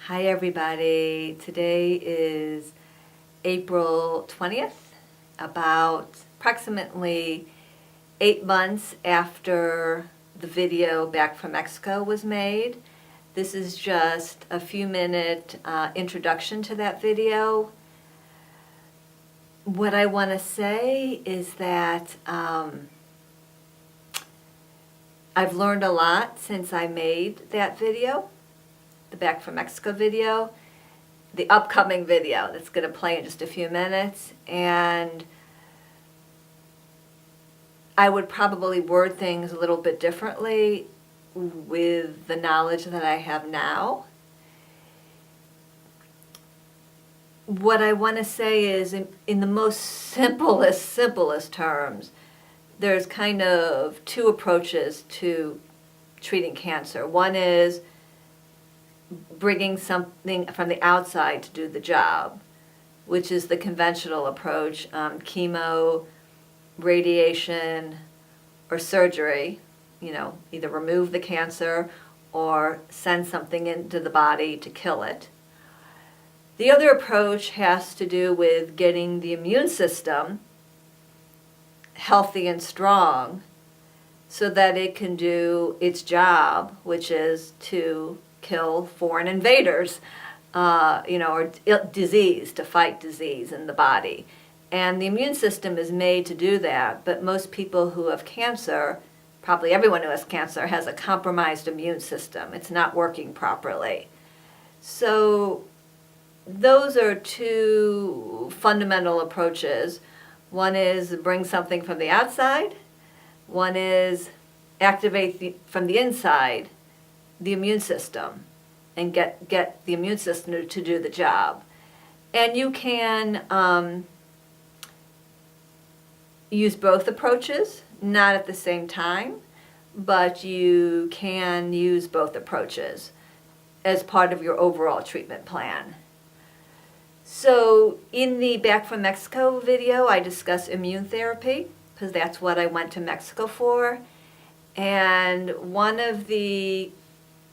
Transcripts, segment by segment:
Hi everybody. Today is April 20th, about approximately 8 months after the video back from Mexico was made. This is just a few minute introduction to that video. What I want to say is that I've learned a lot since I made that video, the Back from Mexico video, the upcoming video that's going to play in just a few minutes, and I would probably word things a little bit differently with the knowledge that I have now. What I want to say is, in the most simplest terms, there's kind of two approaches to treating cancer. One is bringing something from the outside to do the job, which is the conventional approach, chemo, radiation, or surgery, either remove the cancer or send something into the body to kill it. The other approach has to do with getting the immune system healthy and strong so that it can do its job, which is to kill foreign invaders, or disease, to fight disease in the body. And the immune system is made to do that, but most people who have cancer, probably everyone who has cancer, has a compromised immune system. It's not working properly. So those are two fundamental approaches. One is bring something from the outside. One is activate from the inside the immune system and get the immune system to do the job. And you can use both approaches, not at the same time, but you can use both approaches as part of your overall treatment plan. So in the Back from Mexico video, I discuss immune therapy because that's what I went to Mexico for. And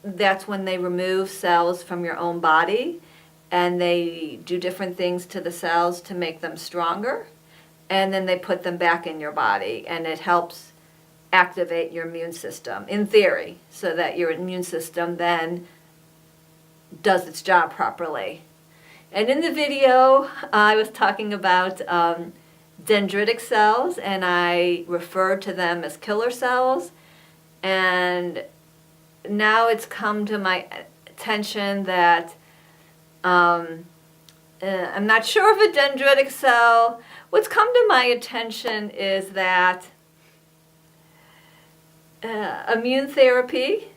that's when they remove cells from your own body and they do different things to the cells to make them stronger. And then they put them back in your body and it helps activate your immune system, in theory, so that your immune system then does its job properly. And in the video, I was talking about dendritic cells, and I referred to them as killer cells. And now it's come to my attention that I'm not sure of a dendritic cell. What's come to my attention is that immune therapy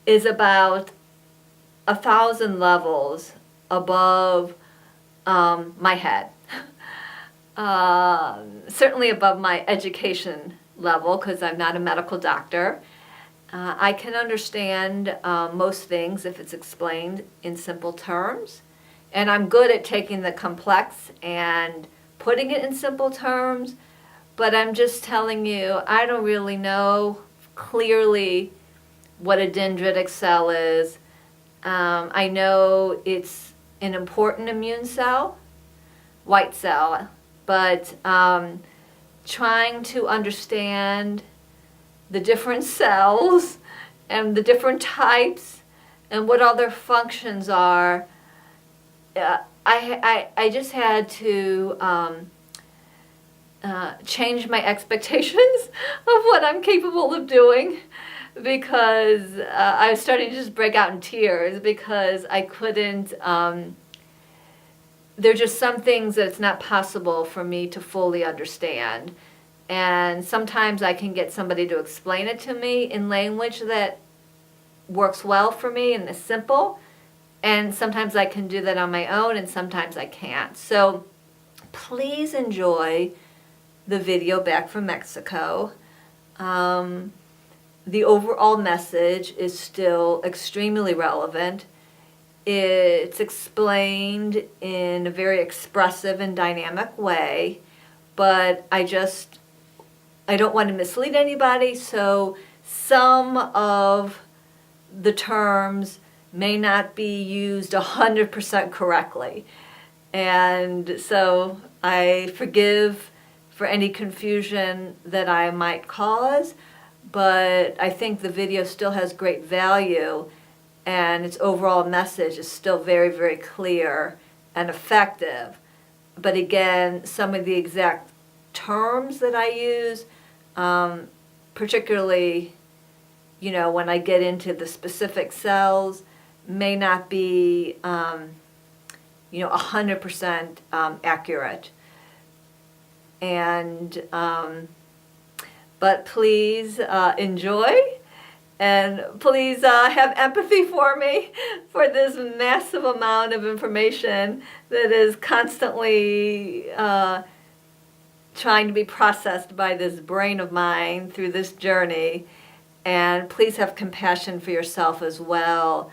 is about 1,000 levels above my head. Certainly above my education level, because I'm not a medical doctor. I can understand most things if it's explained in simple terms. And I'm good at taking the complex and putting it in simple terms. But I'm just telling you, I don't really know clearly what a dendritic cell is. I know it's an important immune cell, white cell, but trying to understand the different cells and the different types and what all their functions are, I just had to change my expectations of what I'm capable of doing, because I was starting to just break out in tears because I couldn't, there are just some things that it's not possible for me to fully understand. And sometimes I can get somebody to explain it to me in language that works well for me and is simple. And sometimes I can do that on my own, and sometimes I can't. So please enjoy the video Back from Mexico. The overall message is still extremely relevant. It's explained in a very expressive and dynamic way, but I don't want to mislead anybody, so some of the terms may not be used 100% correctly. And so I forgive for any confusion that I might cause, but I think the video still has great value, and its overall message is still very, very clear and effective. But again, some of the exact terms that I use, particularly, when I get into the specific cells, may not be 100% accurate. And but please enjoy, and please have empathy for me for this massive amount of information that is constantly trying to be processed by this brain of mine through this journey. And please have compassion for yourself as well,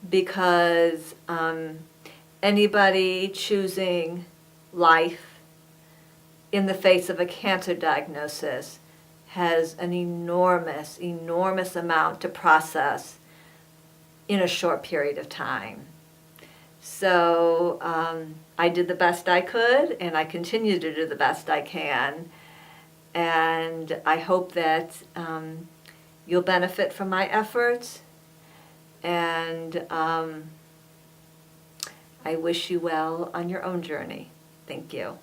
because anybody choosing life in the face of a cancer diagnosis has an enormous, enormous amount to process in a short period of time. So I did the best I could, and I continue to do the best I can. And I hope that you'll benefit from my efforts. And I wish you well on your own journey. Thank you.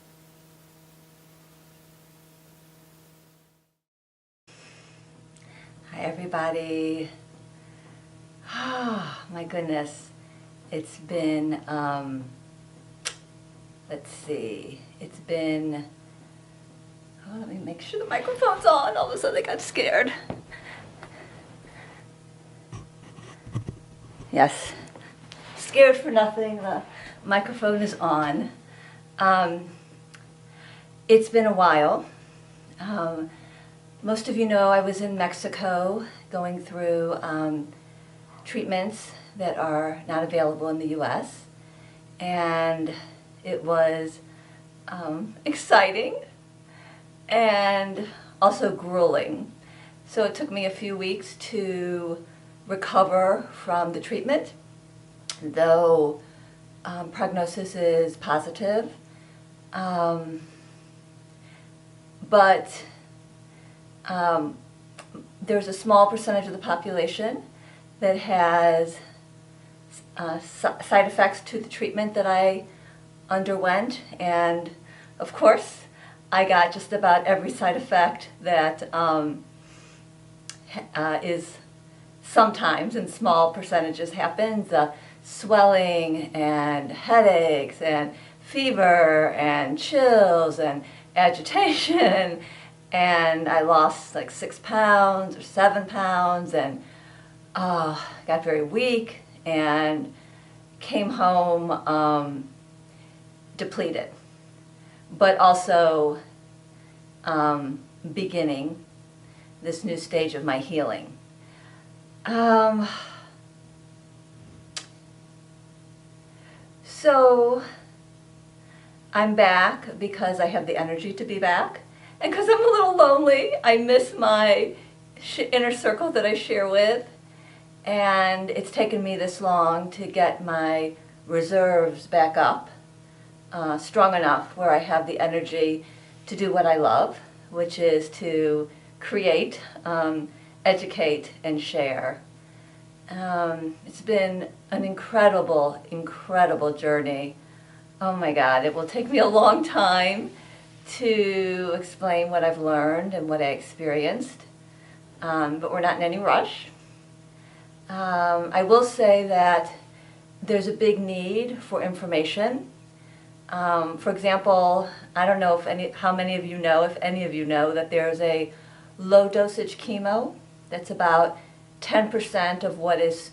Hi, everybody. Oh, my goodness. It's been, let's see, it's been, let me make sure the microphone's on. All of a sudden I got scared. Yes, scared for nothing. The microphone is on. It's been a while. Most of you know I was in Mexico going through treatments that are not available in the U.S. And it was exciting and also grueling. So it took me a few weeks to recover from the treatment, though prognosis is positive. But there's a small percentage of the population that has side effects to the treatment that I underwent, and of course I got just about every side effect that is sometimes in small percentages happens, swelling and headaches and fever and chills and agitation, and I lost like 6 pounds or 7 pounds, and got very weak and came home depleted, but also beginning this new stage of my healing. So I'm back because I have the energy to be back, and because I'm a little lonely. I miss my inner circle that I share with, and it's taken me this long to get my reserves back up, strong enough where I have the energy to do what I love, which is to create, educate, and share. It's been an incredible, incredible journey. Oh my God, it will take me a long time to explain what I've learned and what I experienced, but we're not in any rush. I will say that there's a big need for information. For example, I don't know how many of you know, if any of you know, that there's a low dosage chemo that's about 10% of what is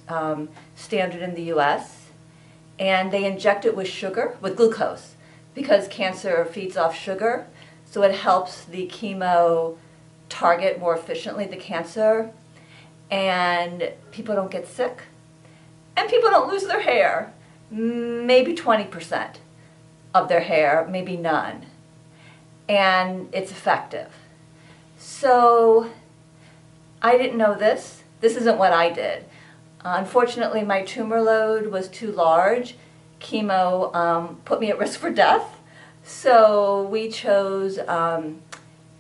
standard in the US, and they inject it with sugar, with glucose, because cancer feeds off sugar, so it helps the chemo target more efficiently the cancer, and people don't get sick, and people don't lose their hair, maybe 20% of their hair, maybe none, and it's effective. So I didn't know this. This isn't what I did. Unfortunately, my tumor load was too large. Chemo put me at risk for death. So we chose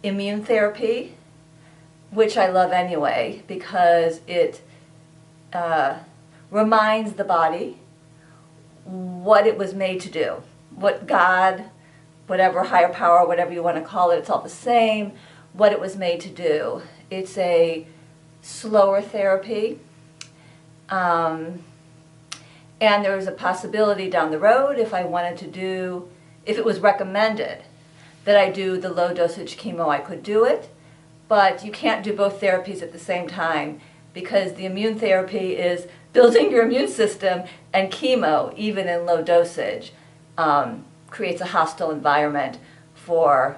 immune therapy, which I love anyway, because it reminds the body what it was made to do. What God, whatever higher power, whatever you want to call it, it's all the same, what it was made to do. It's a slower therapy. And there's a possibility down the road, if I wanted to do, if it was recommended that I do the low dosage chemo, I could do it. But you can't do both therapies at the same time, because the immune therapy is building your immune system, and chemo, even in low dosage, creates a hostile environment for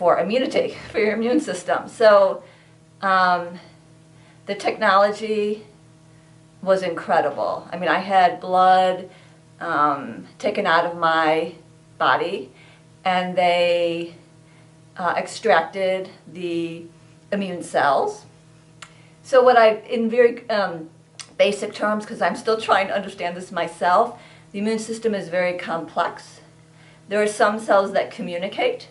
immunity, for your immune system. So the technology was incredible. I mean, I had blood taken out of my body, and they extracted the immune cells. So what in very basic terms, because I'm still trying to understand this myself, the immune system is very complex. There are some cells that communicate,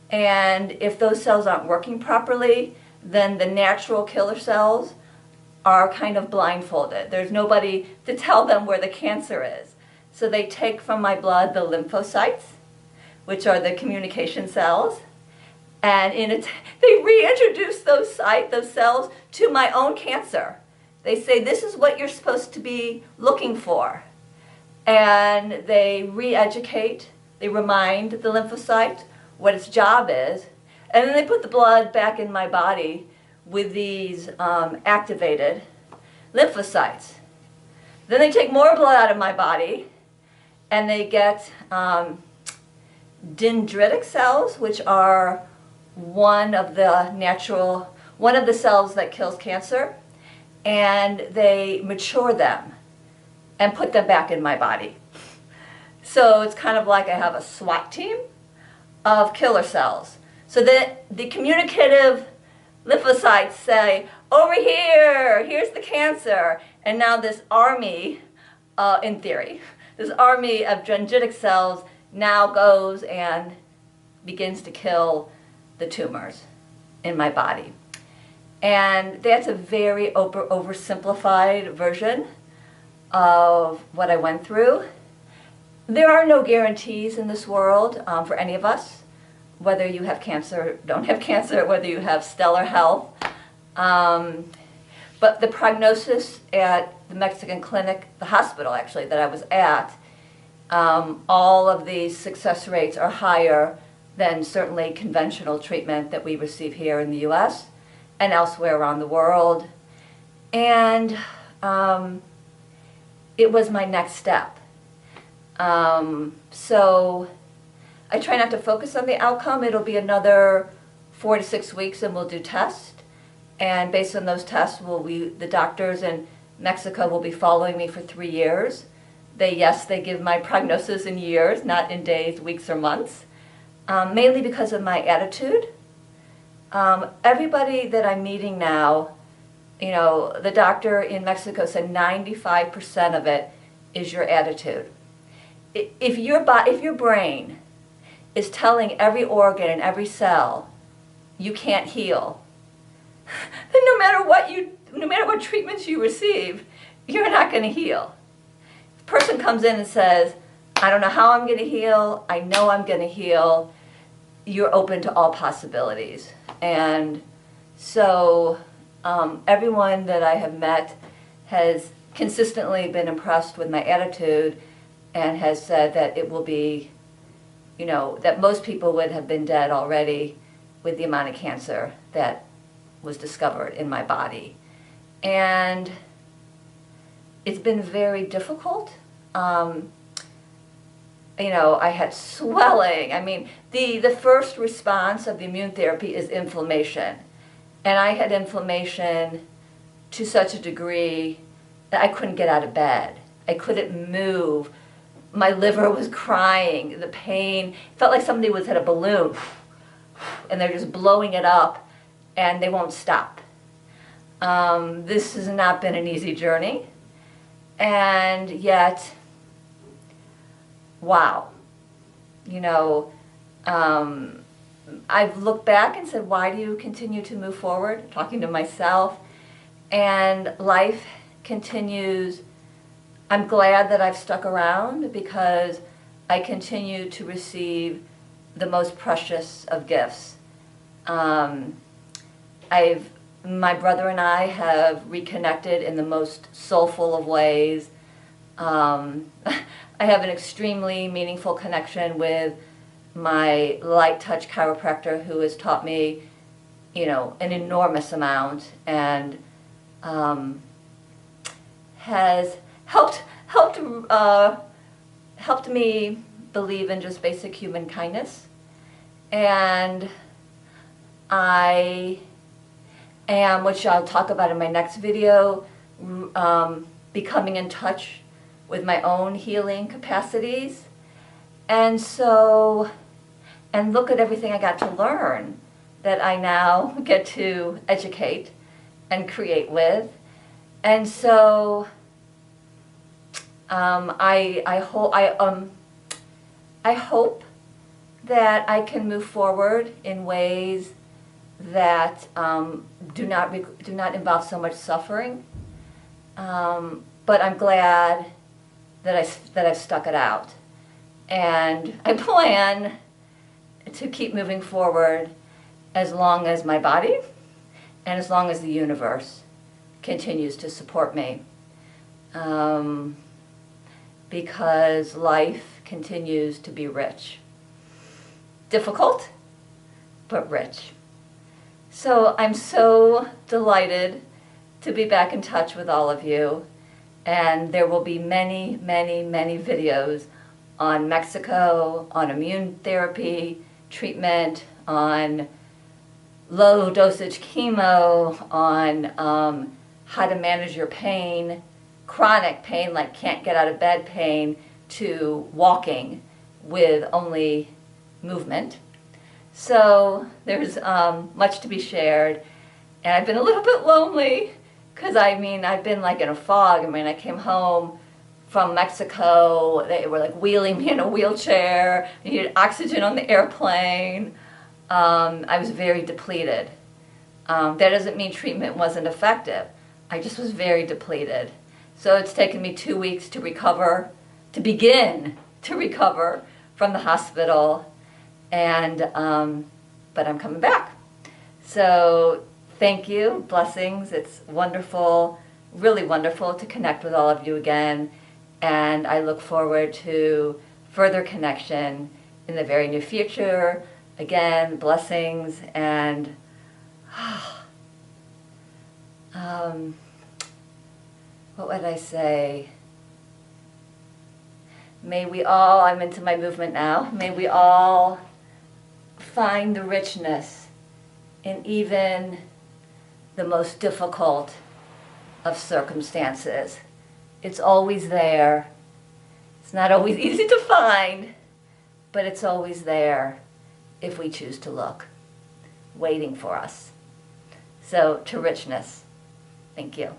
and if those cells aren't working properly, then the natural killer cells are kind of blindfolded. There's nobody to tell them where the cancer is. So they take from my blood the lymphocytes, which are the communication cells, and they reintroduce those cells to my own cancer. They say, this is what you're supposed to be looking for. And they re-educate, they remind the lymphocyte what its job is, and then they put the blood back in my body with these activated lymphocytes. Then they take more blood out of my body, and they get dendritic cells, which are one of the cells that kills cancer, and they mature them and put them back in my body. So it's kind of like I have a SWAT team of killer cells. So that the communicative lymphocytes say, over here, here's the cancer. And now this army, in theory, this army of dendritic cells now goes and begins to kill the tumors in my body. And that's a very oversimplified version of what I went through. There are no guarantees in this world for any of us, whether you have cancer or don't have cancer, whether you have stellar health. But the prognosis at the Mexican clinic, the hospital actually, that I was at, all of these success rates are higher than certainly conventional treatment that we receive here in the US and elsewhere around the world. And it was my next step. So I try not to focus on the outcome. It'll be another 4 to 6 weeks and we'll do tests. And based on those tests, the doctors in Mexico will be following me for 3 years. They give my prognosis in years, not in days, weeks, or months, mainly because of my attitude. Everybody that I'm meeting now, the doctor in Mexico said 95% of it is your attitude. If your brain is telling every organ and every cell you can't heal, then no matter what treatments you receive, you're not going to heal. If a person comes in and says, I don't know how I'm going to heal, I know I'm going to heal, you're open to all possibilities. And so everyone that I have met has consistently been impressed with my attitude and has said that it will be, that most people would have been dead already with the amount of cancer that was discovered in my body. And it's been very difficult. I had swelling. I mean, the first response of the immune therapy is inflammation. And I had inflammation to such a degree that I couldn't get out of bed. I couldn't move. My liver was crying. The pain felt like somebody had a balloon and they're just blowing it up and they won't stop. This has not been an easy journey, and yet, wow, you know, I've looked back and said, why do you continue to move forward? Talking to myself, and life continues. I'm glad that I've stuck around because I continue to receive the most precious of gifts. My brother and I have reconnected in the most soulful of ways. I have an extremely meaningful connection with my light touch chiropractor who has taught me, you know, an enormous amount, and has helped me believe in just basic human kindness. And I am, which I'll talk about in my next video, becoming in touch with my own healing capacities. And so, and look at everything I got to learn that I now get to educate and create with. And so I hope that I can move forward in ways that do not involve so much suffering. But I'm glad that I've stuck it out, and I plan to keep moving forward as long as my body and as long as the universe continues to support me. Because life continues to be rich. Difficult, but rich. So I'm so delighted to be back in touch with all of you. And there will be many, many, many videos on Mexico, on immune therapy, treatment, on low dosage chemo, on how to manage your pain, chronic pain like can't get out of bed pain, to walking with only movement. So there's much to be shared, and I've been a little bit lonely because I've been like in a fog. I came home from Mexico, they were like wheeling me in a wheelchair, I needed oxygen on the airplane. I was very depleted. That doesn't mean treatment wasn't effective. I just was very depleted. So it's taken me 2 weeks to recover, to begin to recover from the hospital, and but I'm coming back. So thank you, blessings. It's wonderful, really wonderful to connect with all of you again, and I look forward to further connection in the very near future. Again, blessings, and what would I say? May we all, I'm into my movement now, may we all find the richness in even the most difficult of circumstances. It's always there. It's not always easy to find, but it's always there if we choose to look, waiting for us. So, to richness. Thank you.